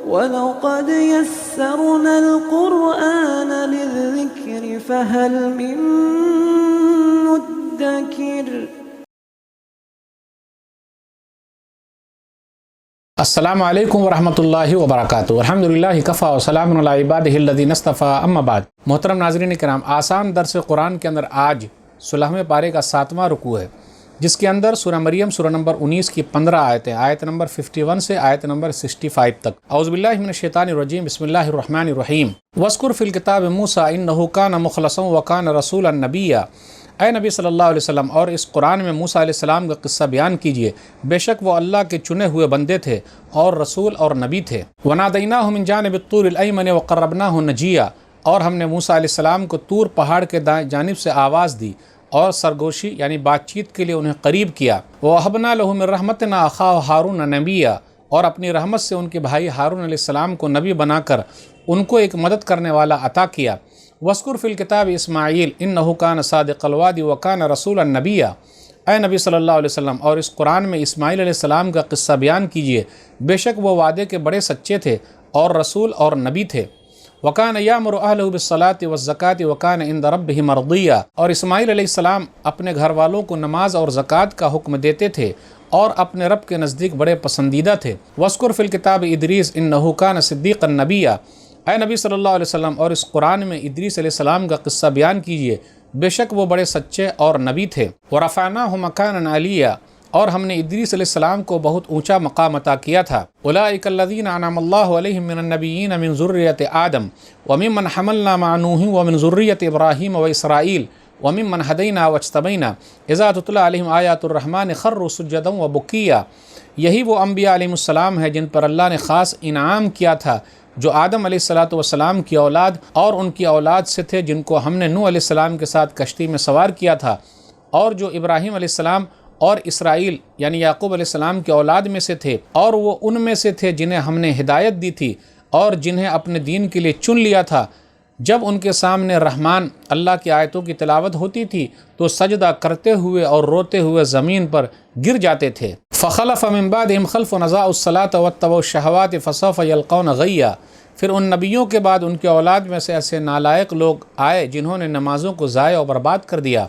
وَلَقَدْ يَسَّرْنَا الْقُرْآنَ لِلذِّكْرِ فَهَلْ مِن مُّدَّكِرٍ۔ السلام علیکم ورحمۃ اللہ وبرکاتہ۔ الحمدللہ کفا وسلام علی عبادہ الذین اصطفیٰ، اما بعد۔ محترم ناظرین کرام، آسان درس قرآن کے اندر آج 16ویں پارے کا 7واں رکوع ہے، جس کے اندر سورہ مریم سورہ نمبر 19 کی 15 آیتیں، آیت نمبر 51 سے آیت نمبر 65 تک۔ اعوذ باللہ من الشیطان الرجیم، بسم اللہ الرحمن الرحیم۔ وَاذْكُرْ فِي الْكِتَابِ مُوسَىٰ إِنَّهُ كَانَ مُخْلَصًا وَكَانَ رَسُولًا نَبِيًّا۔ اے نبی صلی اللہ علیہ وسلم، اور اس قرآن میں موسیٰ علیہ السلام کا قصہ بیان کیجئے، بے شک وہ اللہ کے چنے ہوئے بندے تھے اور رسول اور نبی تھے۔ وَنَادَيْنَاهُ مِن جَانِبِ الطُّورِ الْأَيْمَنِ وَقَرَّبْنَاهُ نَجِيًّا، اور ہم نے موسیٰ علیہ السلام کو طور پہاڑ کے دائیں جانب سے آواز دی اور سرگوشی یعنی بات چیت کے لیے انہیں قریب کیا۔ وَوَهَبْنَا لَهُ مِن رَحْمَتِنَا أَخَاهُ هَارُونَ نَبِيًّا، اور اپنی رحمت سے ان کے بھائی ہارون علیہ السلام کو نبی بنا کر ان کو ایک مدد کرنے والا عطا کیا۔ وَاذْكُرْ فِي الْكِتَابِ إِسْمَاعِيلَ إِنَّهُ كَانَ صَادِقَ الْوَعْدِ وَكَانَ رَسُولًا نَبِيًّا۔ اے نبی صلی اللہ علیہ وسلم، اور اس قرآن میں اسماعیل علیہ السلام کا قصہ بیان کیجئے، بے شک وہ وعدے کے بڑے سچے تھے اور رسول اور نبی تھے۔ وَكَانَ يَأْمُرُ أَهْلَهُ بِالصَّلَاةِ وَالزَّكَاةِ وَكَانَ عِندَ رَبِّهِ مَرْضِيًّا، اور اسماعیل علیہ السلام اپنے گھر والوں کو نماز اور زکوٰۃ کا حکم دیتے تھے اور اپنے رب کے نزدیک بڑے پسندیدہ تھے۔ وَاذْكُرْ فِي الْكِتَابِ إِدْرِيسَ إِنَّهُ كَانَ صِدِّيقًا نَبِيًّا۔ اے نبی صلی اللہ علیہ وسلم، اور اس قرآن میں ادریس علیہ السلام کا قصہ بیان کیجئے، بے شک وہ بڑے سچے اور نبی تھے۔ وَرَفَعْنَاهُ مَكَانًا عَلِيًّا، اور ہم نے ادریس علیہ السلام کو بہت اونچا مقام عطا کیا تھا۔ أُولَٰئِكَ الَّذِينَ أَنْعَمَ اللَّهُ عَلَيْهِم مِّنَ النَّبِيِّينَ مِن ذُرِّيَّةِ آدَمَ وَمِمَّنْ حَمَلْنَا مَعَ نُوحٍ وَمِن ذُرِّيَّةِ إِبْرَاهِيمَ وَإِسْرَائِيلَ وَمِمَّنْ هَدَيْنَا وَاجْتَبَيْنَا إِذَا تُتْلَىٰ عَلَيْهِمْ آيَاتُ الرَّحْمَٰنِ خَرُّوا سُجَّدًا وَبُكِيًّا۔ یہی وہ انبیاء علیہم السلام ہیں جن پر اللہ نے خاص انعام کیا تھا، جو آدم علیہ السلام کی اولاد اور ان کی اولاد سے تھے، جن کو ہم نے نوح علیہ السلام کے ساتھ کشتی میں سوار کیا تھا، اور جو ابراہیم علیہ السلام اور اسرائیل یعنی یعقوب علیہ السلام کی اولاد میں سے تھے، اور وہ ان میں سے تھے جنہیں ہم نے ہدایت دی تھی اور جنہیں اپنے دین کے لیے چن لیا تھا۔ جب ان کے سامنے رحمان اللہ کی آیتوں کی تلاوت ہوتی تھی تو سجدہ کرتے ہوئے اور روتے ہوئے زمین پر گر جاتے تھے۔ فخلف من بعدهم خلف اضاعوا الصلاة واتبعوا الشهوات فسوف يلقون غیا۔ پھر ان نبیوں کے بعد ان کے اولاد میں سے ایسے نالائق لوگ آئے جنہوں نے نمازوں کو ضائع و برباد کر دیا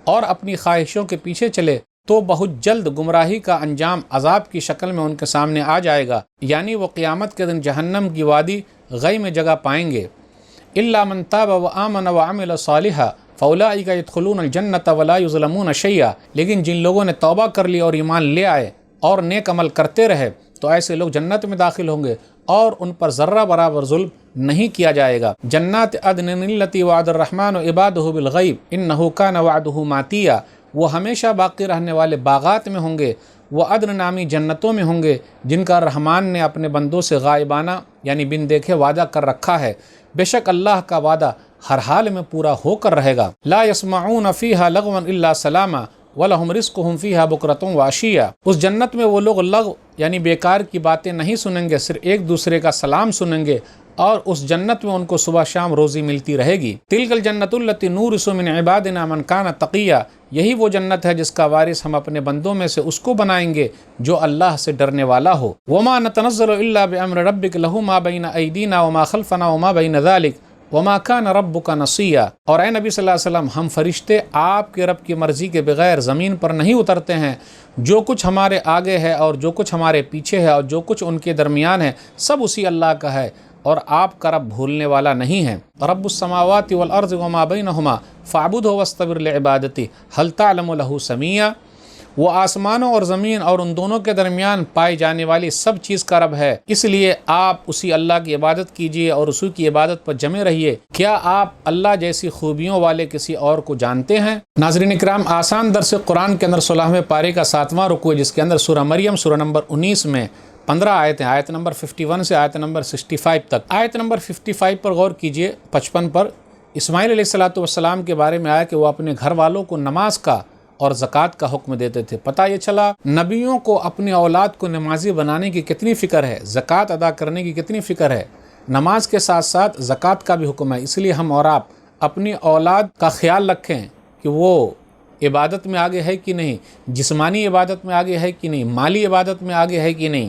اور اپنی خواہشوں کے پیچھے چلے، تو بہت جلد گمراہی کا انجام عذاب کی شکل میں ان کے سامنے آ جائے گا، یعنی وہ قیامت کے دن جہنم کی وادی غی میں جگہ پائیں گے۔ إِلَّا مَن تَابَ وَآمَنَ وَعَمِلَ صَالِحًا فَأُولَٰئِكَ يَدْخُلُونَ الْجَنَّةَ وَلَا يُظْلَمُونَ شَيْئًا۔ لیکن جن لوگوں نے توبہ کر لی اور ایمان لے آئے اور نیک عمل کرتے رہے تو ایسے لوگ جنت میں داخل ہوں گے اور ان پر ذرہ برابر ظلم نہیں کیا جائے گا۔ جنات عدن التی وعد الرحمن عبادہ بالغیب انہ کان وعدہ ماتیا، وہ ہمیشہ باقی رہنے والے باغات میں ہوں گے، وہ عدن نامی جنتوں میں ہوں گے جن کا رحمان نے اپنے بندوں سے غائبانہ یعنی بن دیکھے وعدہ کر رکھا ہے۔ بے شک اللہ کا وعدہ ہر حال میں پورا ہو کر رہے گا۔ لا يسمعون فیہا لغوا الا سلاما وَلَهُمْ رِزْقُهُمْ فِيهَا بُكْرَةٌ وَعَشِيًّا۔ اس جنت میں وہ لوگ لغو یعنی بیکار کی باتیں نہیں سنیں گے، صرف ایک دوسرے کا سلام سنیں گے، اور اس جنت میں ان کو صبح شام روزی ملتی رہے گی۔ تِلْكَ الْجَنَّةُ الَّتِي نُورِثُ مِنْ عِبَادِنَا مَنْ كَانَ تَقِيًّا، یہی وہ جنت ہے جس کا وارث ہم اپنے بندوں میں سے اس کو بنائیں گے جو اللہ سے ڈرنے والا ہو۔ وَمَا نَتَنَزَّلُ إِلَّا بِأَمْرِ رَبِّكَ لَهُ مَا بَيْنَ أَيْدِينَا وَمَا خَلْفَنَا وَمَا بَيْنَ ذَلِكَ وَمَا كَانَ رَبُّكَ نَسِيًّا۔ اور اے نبی صلی اللہ علیہ وسلم، ہم فرشتے آپ کے رب کی مرضی کے بغیر زمین پر نہیں اترتے ہیں، جو کچھ ہمارے آگے ہے اور جو کچھ ہمارے پیچھے ہے اور جو کچھ ان کے درمیان ہے سب اسی اللہ کا ہے، اور آپ کا رب بھولنے والا نہیں ہے۔ رب السماوات والارض وما بینہما فاعبدہ واصطبر لعبادتہ هل تعلم له سمیہ۔ وہ آسمانوں اور زمین اور ان دونوں کے درمیان پائی جانے والی سب چیز کا رب ہے، اس لیے آپ اسی اللہ کی عبادت کیجیے اور اسی کی عبادت پر جمے رہیے۔ کیا آپ اللہ جیسی خوبیوں والے کسی اور کو جانتے ہیں؟ ناظرین اکرام، آسان درس قرآن کے اندر 16ویں پارے کا 7واں رکوع جس کے اندر سورہ مریم سورہ نمبر 19 میں 15 آیتیں، آیت نمبر 51 سے آیت نمبر 65 تک۔ آیت نمبر 55 پر غور کیجیے، 55 پر اسماعیل علیہ السلام کے بارے میں آیا کہ وہ اپنے گھر والوں کو نماز کا اور زکوٰۃ کا حکم دیتے تھے۔ پتہ یہ چلا نبیوں کو اپنی اولاد کو نمازی بنانے کی کتنی فکر ہے، زکوٰۃ ادا کرنے کی کتنی فکر ہے، نماز کے ساتھ ساتھ زکوٰۃ کا بھی حکم ہے۔ اس لیے ہم اور آپ اپنی اولاد کا خیال رکھیں کہ وہ عبادت میں آگے ہے کہ نہیں، جسمانی عبادت میں آگے ہے کہ نہیں، مالی عبادت میں آگے ہے کہ نہیں،